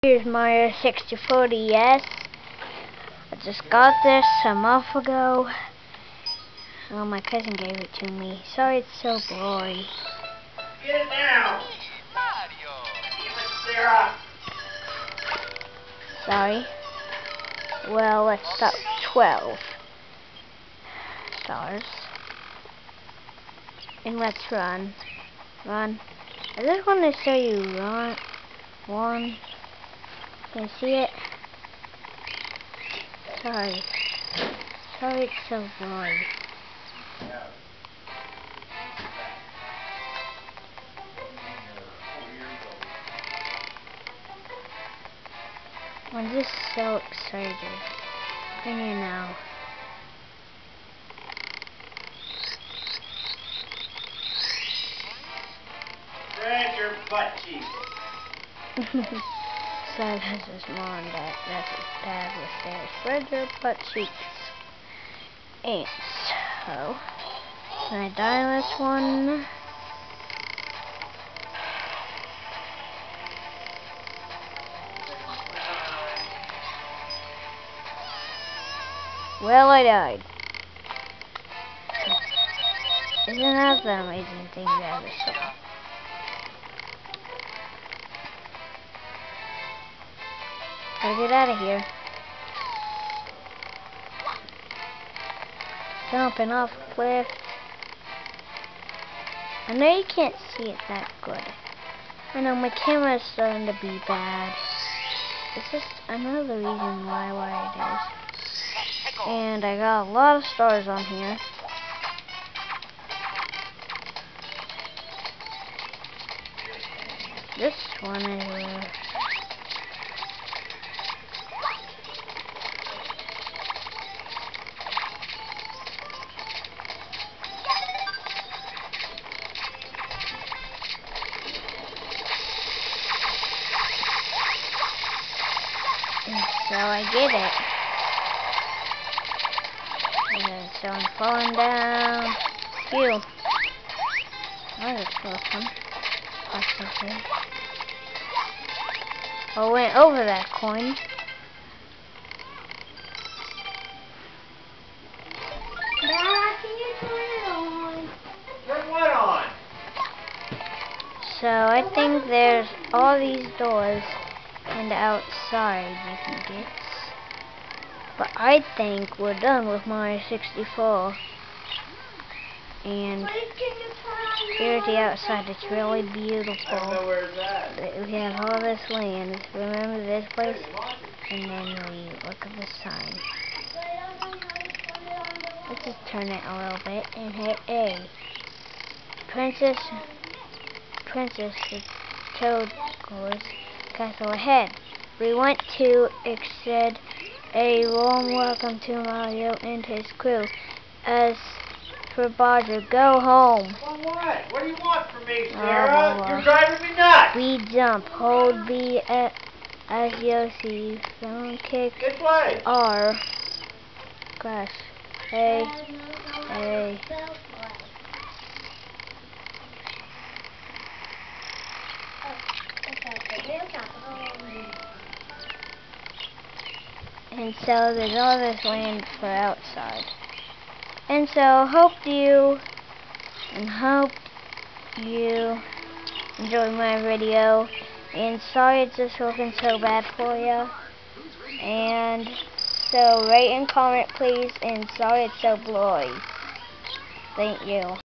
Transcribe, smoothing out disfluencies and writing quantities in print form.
Here's my 6040S. I just got this a month ago. Oh, my cousin gave it to me. Sorry it's so blurry. Get it now! Even Sarah! Sorry. Well, let's start 12 stars. And let's run. Run. I just want to show you run. One. Can you see it? Sorry. Sorry it's so blurry. I'm just so excited. Bring you now. Spread your butt cheeks. So that's his mom and dad. That's his dad was there. Spread your butt cheeks. And so, can I die this one? Well, I died. Isn't that the amazing thing you ever saw? Gotta get out of here. Jumping off a cliff. I know you can't see it that good. I know my camera's starting to be bad. It's just another reason why it is. And I got a lot of stars on here. This one is and so I get it. And so I'm falling down. Phew. That was so fun. Possibly. I went over that coin. Dad, can you turn it on? Turn what on? So I think there's all these doors and outside you can get. But I think we're done with Mario 64. And here's the outside. It's really beautiful. I don't know where it's at. We have all this land. Remember this place? And then we look at the sign. Let's just turn it a little bit and hit A. Princess the Toad goes castle ahead. We want to extend a warm welcome to Mario and his crew. As for Bowser, go home. Well, what? What do you want from me, Blah, Sarah? blah, blah. You're driving me nuts. We jump, hold B as Yoshi, don't kick This way. R, crash, A. And so there's all this land for outside. And so hope you enjoyed my video. And sorry it's just looking so bad for you. And so rate and comment please. And sorry it's so blurry. Thank you.